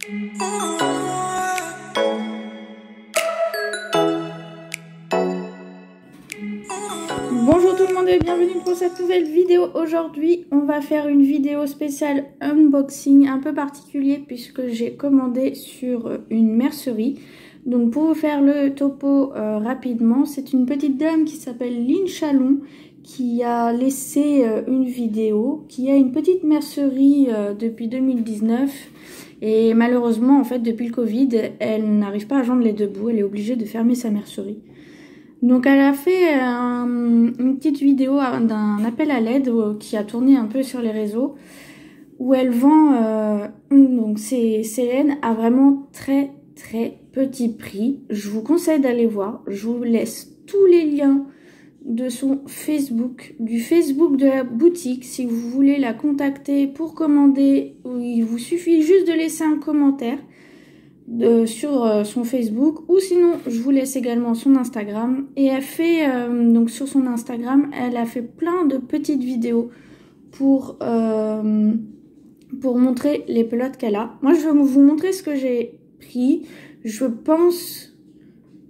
Bonjour tout le monde et bienvenue pour cette nouvelle vidéo. Aujourd'hui on va faire une vidéo spéciale unboxing un peu particulier puisque j'ai commandé sur une mercerie. Donc pour vous faire le topo rapidement, c'est une petite dame qui s'appelle Lynn Chalon qui a laissé une vidéo, qui a une petite mercerie depuis 2019 et malheureusement en fait depuis le Covid elle n'arrive pas à joindre les deux bouts, elle est obligée de fermer sa mercerie. Donc elle a fait une petite vidéo d'un appel à l'aide qui a tourné un peu sur les réseaux où elle vend donc ses laines à vraiment très petit prix. Je vous conseille d'aller voir, je vous laisse tous les liens de son Facebook, du Facebook de la boutique si vous voulez la contacter pour commander. Il vous suffit juste de laisser un commentaire sur son Facebook ou sinon je vous laisse également son Instagram et elle fait donc sur son Instagram elle a fait plein de petites vidéos pour montrer les pelotes qu'elle a. Moi je vais vous montrer ce que j'ai pris. Je pense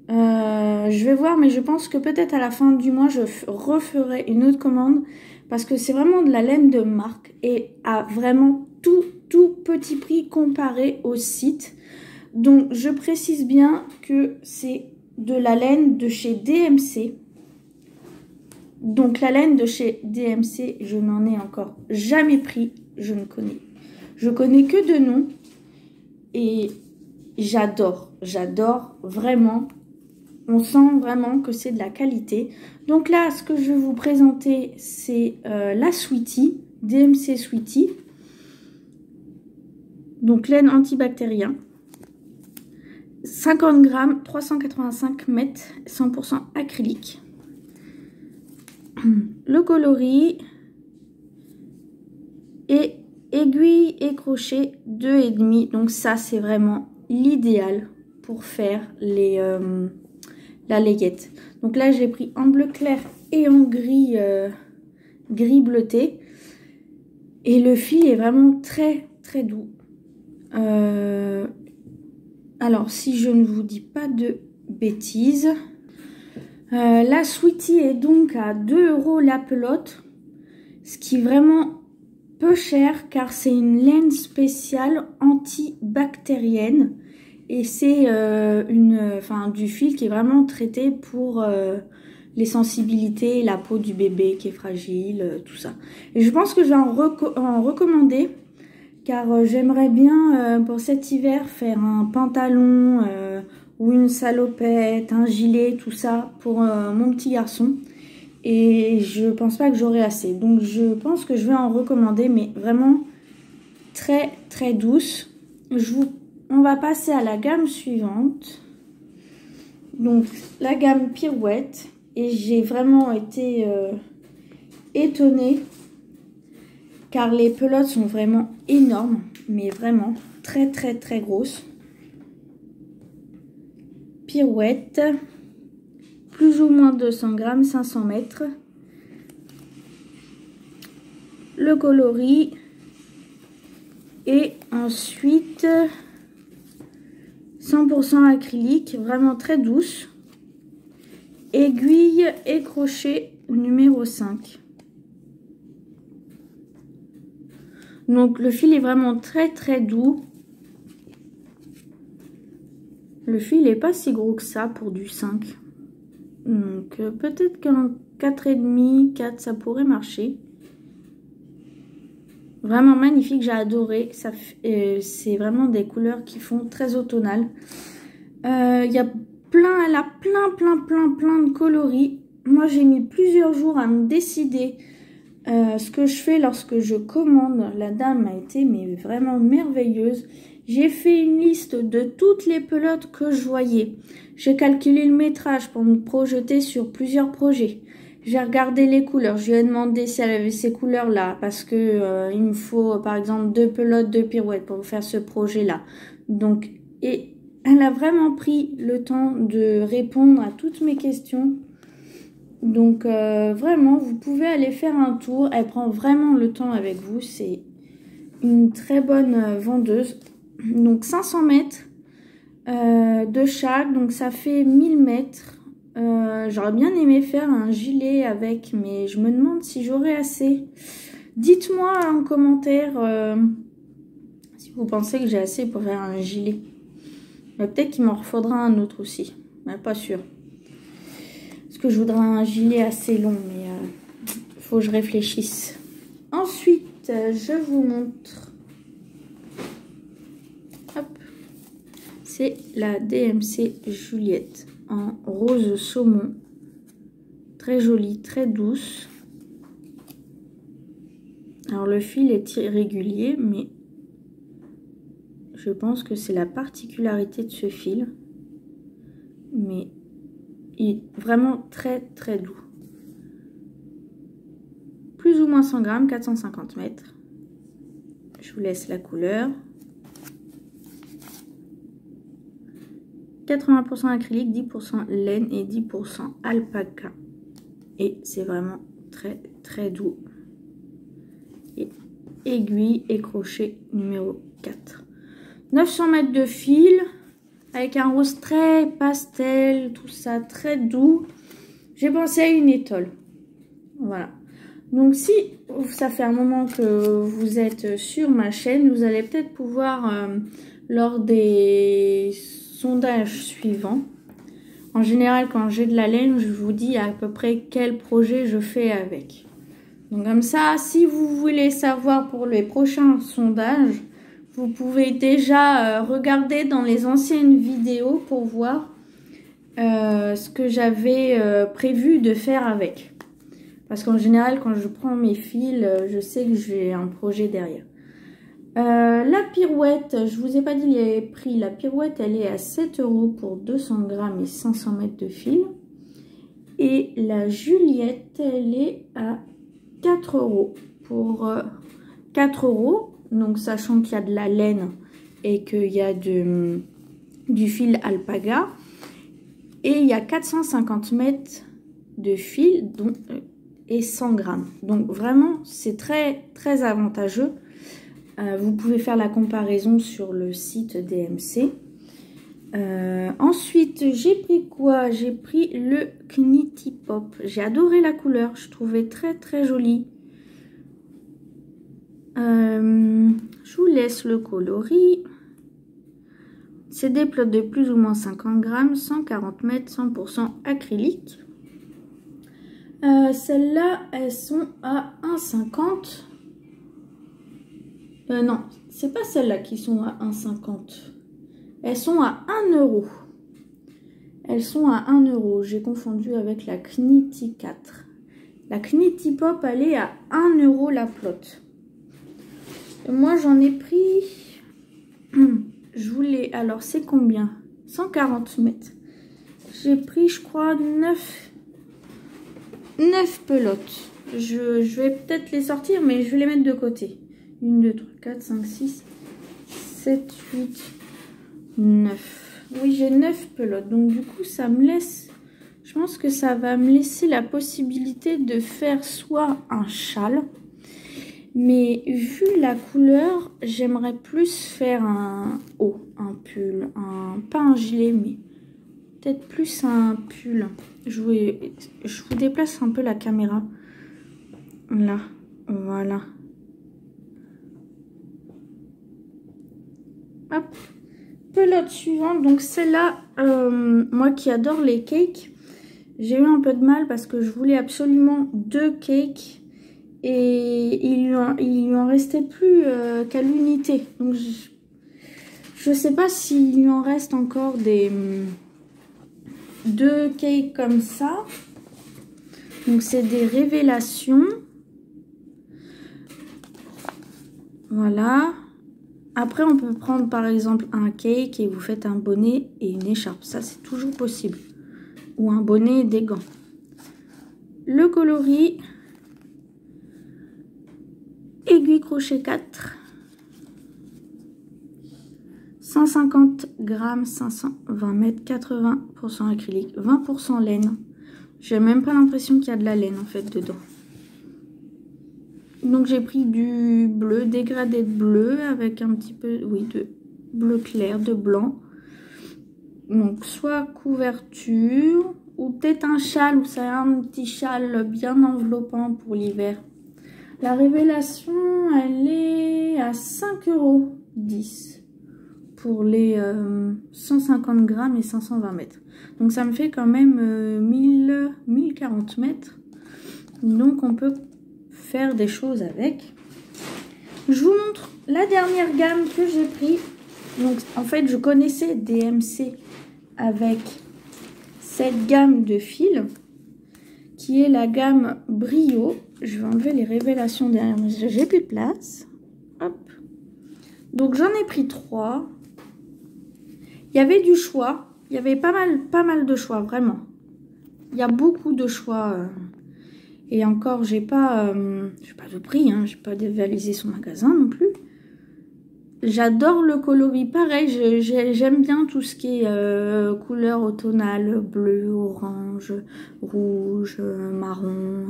je vais voir, mais je pense que peut-être à la fin du mois je referai une autre commande parce que c'est vraiment de la laine de marque et à vraiment tout petit prix comparé au site. Donc je précise bien que c'est de la laine de chez DMC. Donc la laine de chez DMC, je n'en ai encore jamais pris. Je connais que de nom. Et j'adore vraiment. On sent vraiment que c'est de la qualité. Donc là, ce que je vais vous présenter, c'est la Sweety, DMC Sweety. Donc laine antibactérien. 50 grammes, 385 mètres, 100% acrylique. Le coloris et aiguille et crochet 2,5. Donc ça c'est vraiment l'idéal pour faire la layette. Donc là j'ai pris en bleu clair et en gris bleuté. Et le fil est vraiment très doux. Alors, si je ne vous dis pas de bêtises, la Sweety est donc à 2 € la pelote, ce qui est vraiment peu cher car c'est une laine spéciale antibactérienne et c'est du fil qui est vraiment traité pour les sensibilités, la peau du bébé qui est fragile, tout ça. Et je pense que je vais en recommander. Car j'aimerais bien pour cet hiver faire un pantalon ou une salopette, un gilet, tout ça pour mon petit garçon. Et je pense pas que j'aurai assez. Donc je pense que je vais en recommander, mais vraiment très douce. On va passer à la gamme suivante. Donc la gamme Pirouette. Et j'ai vraiment été étonnée. Car les pelotes sont vraiment énormes, mais vraiment très grosses. Pirouette, plus ou moins 200 grammes, 500 mètres. Le coloris. Et ensuite, 100% acrylique, vraiment très douce. Aiguille et crochet numéro 5. Donc le fil est vraiment très doux. Le fil n'est pas si gros que ça pour du 5. Donc peut-être qu'un 4,5, 4 ça pourrait marcher. Vraiment magnifique, j'ai adoré. C'est vraiment des couleurs qui font très automnales. Elle a plein de coloris. Moi j'ai mis plusieurs jours à me décider. Ce que je fais lorsque je commande, la dame a été mais vraiment merveilleuse. J'ai fait une liste de toutes les pelotes que je voyais. J'ai calculé le métrage pour me projeter sur plusieurs projets. J'ai regardé les couleurs. Je lui ai demandé si elle avait ces couleurs-là parce que il me faut par exemple 2 pelotes, 2 pirouettes pour faire ce projet-là. Donc, et elle a vraiment pris le temps de répondre à toutes mes questions. Donc vraiment, vous pouvez aller faire un tour. Elle prend vraiment le temps avec vous. C'est une très bonne vendeuse. Donc 500 mètres de chaque, donc ça fait 1000 mètres. J'aurais bien aimé faire un gilet avec, mais je me demande si j'aurai assez. Dites-moi en commentaire si vous pensez que j'ai assez pour faire un gilet. Peut-être qu'il m'en refaudra un autre aussi, mais pas sûr. Parce que je voudrais un gilet assez long, mais il faut que je réfléchisse. Ensuite, je vous montre. Hop. C'est la DMC Juliette en rose saumon. Très jolie, très douce. Alors le fil est irrégulier, mais je pense que c'est la particularité de ce fil. Mais il est vraiment très très doux. Plus ou moins 100 grammes, 450 mètres. Je vous laisse la couleur. 80% acrylique, 10% laine et 10% alpaca. Et c'est vraiment très très doux. Et aiguille et crochet numéro 4. 900 mètres de fil avec un rose très pastel, tout ça très doux. J'ai pensé à une étole. Voilà. Donc si ça fait un moment que vous êtes sur ma chaîne, vous allez peut-être pouvoir lors des sondages suivants. En général, quand j'ai de la laine, je vous dis à peu près quel projet je fais avec. Donc comme ça, si vous voulez savoir pour les prochains sondages, vous pouvez déjà regarder dans les anciennes vidéos pour voir ce que j'avais prévu de faire avec. Parce qu'en général, quand je prends mes fils, je sais que j'ai un projet derrière. La pirouette, je vous ai pas dit les prix. La pirouette, elle est à 7 € pour 200 grammes et 500 mètres de fil. Et la Juliette, elle est à 4 € pour 4 €. Donc, sachant qu'il y a de la laine et qu'il y a du fil alpaga. Et il y a 450 mètres de fil et 100 grammes. Donc, vraiment, c'est très, très avantageux. Vous pouvez faire la comparaison sur le site DMC. Ensuite, j'ai pris quoi? J'ai pris le Knitty Pop. J'ai adoré la couleur. Je trouvais très, très jolie. Je vous laisse le coloris. C'est des plots de plus ou moins 50 grammes, 140 mètres, 100% acrylique. Celles-là, elles sont à 1,50 €. Non, c'est pas celles-là qui sont à 1,50 €. Elles sont à 1 €. Elles sont à 1 €. J'ai confondu avec la Knitty 4. La Knitty Pop, elle est à 1 € la plotte. Moi, j'en ai pris... Je voulais... Alors, c'est combien? 140 mètres. J'ai pris, je crois, 9 pelotes. Je vais peut-être les sortir, mais je vais les mettre de côté. 1, 2, 3, 4, 5, 6, 7, 8, 9. Oui, j'ai 9 pelotes. Donc, du coup, ça me laisse... Je pense que ça va me laisser la possibilité de faire soit un châle. Mais vu la couleur, j'aimerais plus faire un haut, un pull. Pas un gilet, mais peut-être plus un pull. Je vous déplace un peu la caméra. Là, voilà. Hop. Pelote suivante, donc celle-là, moi qui adore les cakes, j'ai eu un peu de mal parce que je voulais absolument 2 cakes et il lui en restait plus qu'à l'unité. Donc je sais pas s'il lui en reste encore des 2 cakes comme ça. Donc c'est des révélations. Voilà. Après, on peut prendre par exemple un cake et vous faites un bonnet et une écharpe. Ça, c'est toujours possible. Ou un bonnet et des gants. Le coloris. Aiguille crochet 4. 150 grammes, 520 mètres, 80% acrylique, 20% laine. J'ai même pas l'impression qu'il y a de la laine en fait dedans. Donc j'ai pris du bleu, dégradé de bleu avec un petit peu, oui, bleu clair, de blanc. Donc soit couverture ou peut-être un châle, ou ça a un petit châle bien enveloppant pour l'hiver. La Révélation, elle est à 5,10 € pour les 150 grammes et 520 mètres. Donc ça me fait quand même 1040 mètres. Donc on peut faire des choses avec. Je vous montre la dernière gamme que j'ai pris. Donc en fait je connaissais DMC avec cette gamme de fils qui est la gamme Brio. Je vais enlever les Révélations derrière moi, j'ai plus de place. Hop. Donc j'en ai pris 3. Il y avait du choix, il y avait pas mal de choix, vraiment. Il y a beaucoup de choix. Et encore, j'ai pas de prix, hein, j'ai pas dévalisé son magasin non plus. J'adore le coloris, pareil, j'aime bien tout ce qui est couleur automnale, bleu, orange, rouge, marron.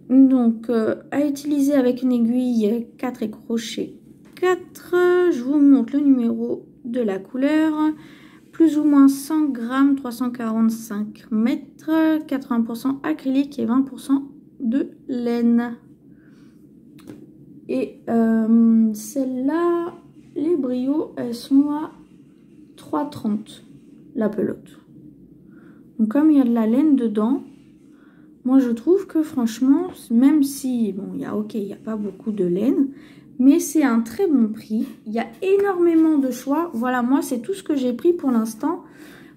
Donc, à utiliser avec une aiguille 4 et crochet 4. Je vous montre le numéro de la couleur. Plus ou moins 100 grammes, 345 mètres, 80% acrylique et 20% de laine. Et celles-là, les Brio, elles sont à 3,30 la pelote. Donc comme il y a de la laine dedans, moi je trouve que franchement, même si, bon, il y a pas beaucoup de laine, mais c'est un très bon prix. Il y a énormément de choix. Voilà, moi c'est tout ce que j'ai pris pour l'instant.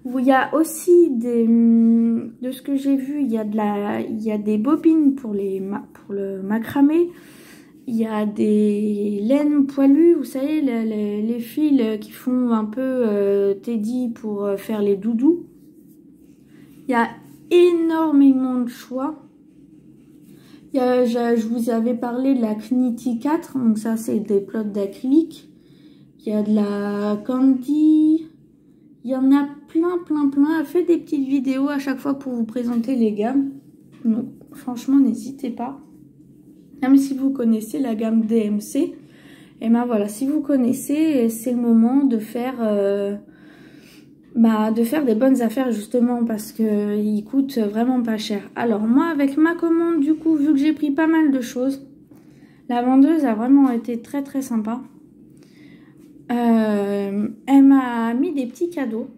Il y a aussi de ce que j'ai vu, il y a des bobines pour le macramé. Il y a des laines poilues, vous savez, les fils qui font un peu teddy pour faire les doudous. Il y a énormément de choix. Je vous avais parlé de la Knitty 4, donc ça c'est des pelotes d'acrylique. Il y a de la Candy. Il y en a plein. Elle fait des petites vidéos à chaque fois pour vous présenter les gammes. Donc franchement, n'hésitez pas. Même si vous connaissez la gamme DMC, et ben voilà, si vous connaissez, c'est le moment de faire des bonnes affaires justement parce que ils coûtent vraiment pas cher. Alors moi, avec ma commande, du coup, vu que j'ai pris pas mal de choses, la vendeuse a vraiment été très sympa. Elle m'a mis des petits cadeaux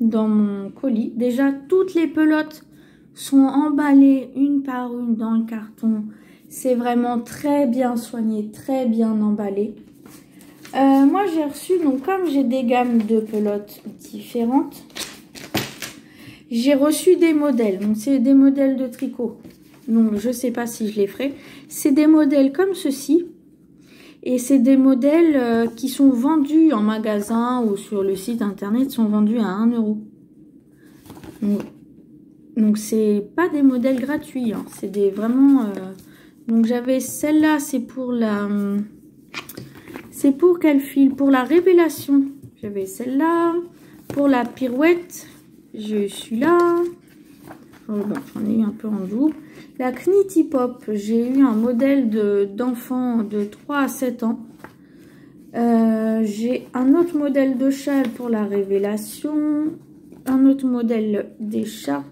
dans mon colis. Déjà, toutes les pelotes sont emballées une par une dans le carton. C'est vraiment très bien soigné, très bien emballé. Moi, j'ai reçu, donc comme j'ai des gammes de pelotes différentes, j'ai reçu des modèles. Donc, c'est des modèles de tricot. Donc, je ne sais pas si je les ferai. C'est des modèles comme ceci. Et c'est des modèles qui sont vendus en magasin ou sur le site internet, sont vendus à 1 €. Donc c'est pas des modèles gratuits, hein. C'est des vraiment... Donc j'avais celle-là, c'est pour la... C'est pour quel fil? Pour la Révélation. J'avais celle-là. Pour la pirouette, je suis là. Oh, bon, j'en ai eu un peu en double. La Knitty Pop, j'ai eu un modèle d'enfant de 3 à 7 ans. J'ai un autre modèle de châle pour la Révélation. Un autre modèle d'écharpe.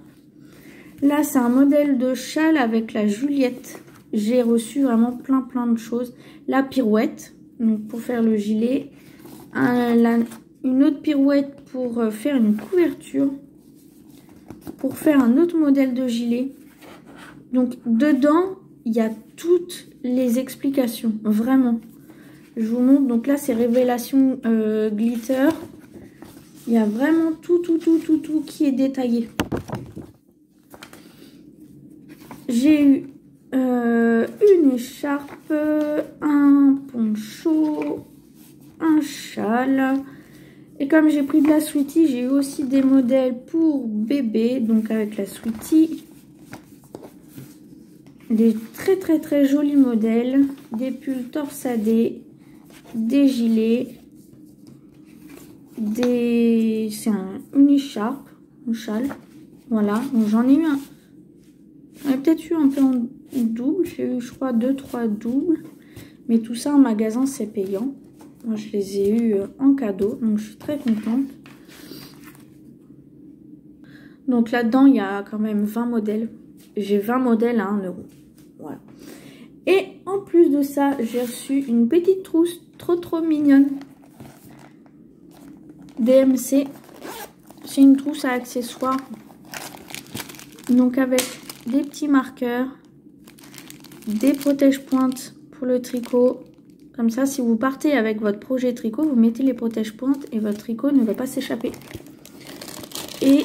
Là, c'est un modèle de châle avec la Juliette. J'ai reçu vraiment plein de choses. La pirouette, donc pour faire le gilet. Une autre pirouette pour faire une couverture. Pour faire un autre modèle de gilet. Donc dedans, il y a toutes les explications, vraiment. Je vous montre, donc là c'est Révélation glitter. Il y a vraiment tout qui est détaillé. J'ai eu une écharpe, un poncho, un châle. Et comme j'ai pris de la Sweetie, j'ai eu aussi des modèles pour bébé, donc avec la Sweetie. Des très jolis modèles, des pulls torsadés, des gilets, c'est une écharpe, un châle, voilà. Donc j'en ai eu un, j'en ai peut-être eu un peu en double, j'ai eu je crois 2-3 doubles, mais tout ça en magasin c'est payant. Moi, je les ai eus en cadeau, donc je suis très contente. Donc là-dedans, il y a quand même 20 modèles. J'ai 20 modèles à 1 €. Voilà. Et en plus de ça, j'ai reçu une petite trousse trop mignonne. DMC. C'est une trousse à accessoires. Donc avec des petits marqueurs, des protège-pointes pour le tricot. Comme ça, si vous partez avec votre projet tricot, vous mettez les protège-pointes et votre tricot ne va pas s'échapper. Et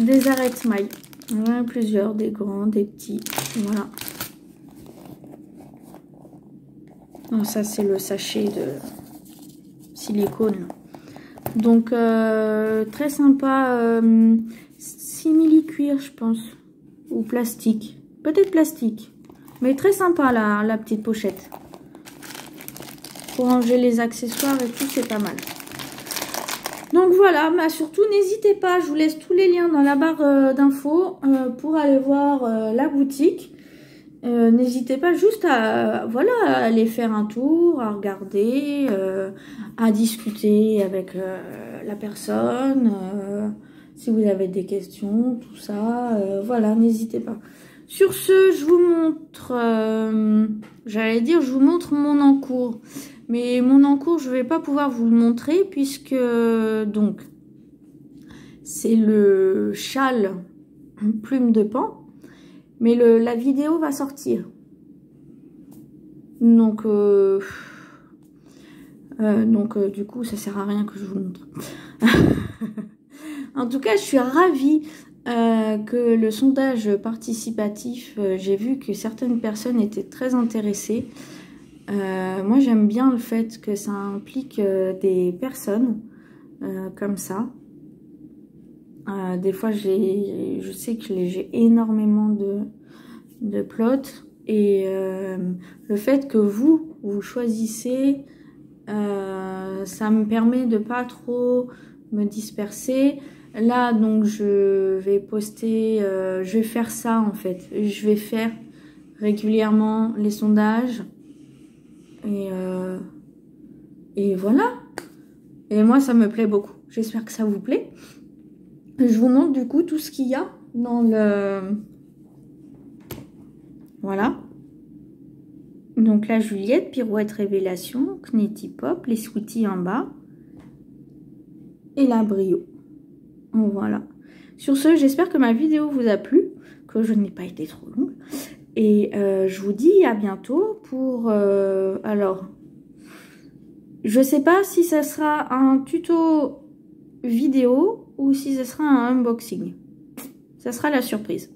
des arrête-mailles. Il y en a plusieurs, des grands, des petits. Voilà. Donc ça, c'est le sachet de silicone. Donc, très sympa. Simili-cuir, je pense. Ou plastique. Peut-être plastique. Mais très sympa, la petite pochette. Pour ranger les accessoires et tout, c'est pas mal. Donc voilà, bah surtout n'hésitez pas, je vous laisse tous les liens dans la barre d'infos pour aller voir la boutique. N'hésitez pas juste à, voilà, à aller faire un tour, à regarder, à discuter avec la personne, si vous avez des questions, tout ça, voilà, n'hésitez pas. Sur ce, je vous montre, j'allais dire, je vous montre mon encours. Mais mon encours, je ne vais pas pouvoir vous le montrer puisque, donc, c'est le châle plume de paon. Mais la vidéo va sortir. Donc, du coup, ça sert à rien que je vous le montre. En tout cas, je suis ravie que le sondage participatif, j'ai vu que certaines personnes étaient très intéressées. Moi, j'aime bien le fait que ça implique des personnes comme ça. Des fois, je sais que j'ai énormément de plots. Et le fait que vous choisissez, ça me permet de pas trop me disperser. Là, donc, je vais poster, je vais faire ça en fait. Je vais faire régulièrement les sondages. Et voilà. Et moi, ça me plaît beaucoup. J'espère que ça vous plaît. Je vous montre du coup tout ce qu'il y a dans le... Voilà. Donc la Juliette, pirouette révélation, Knitty Pop, les sweeties en bas. Et la brio. Voilà. Sur ce, j'espère que ma vidéo vous a plu, que je n'ai pas été trop longue. Et je vous dis à bientôt pour... alors, je sais pas si ça sera un tuto vidéo ou si ce sera un unboxing. Ça sera la surprise.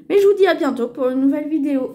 Mais je vous dis à bientôt pour une nouvelle vidéo.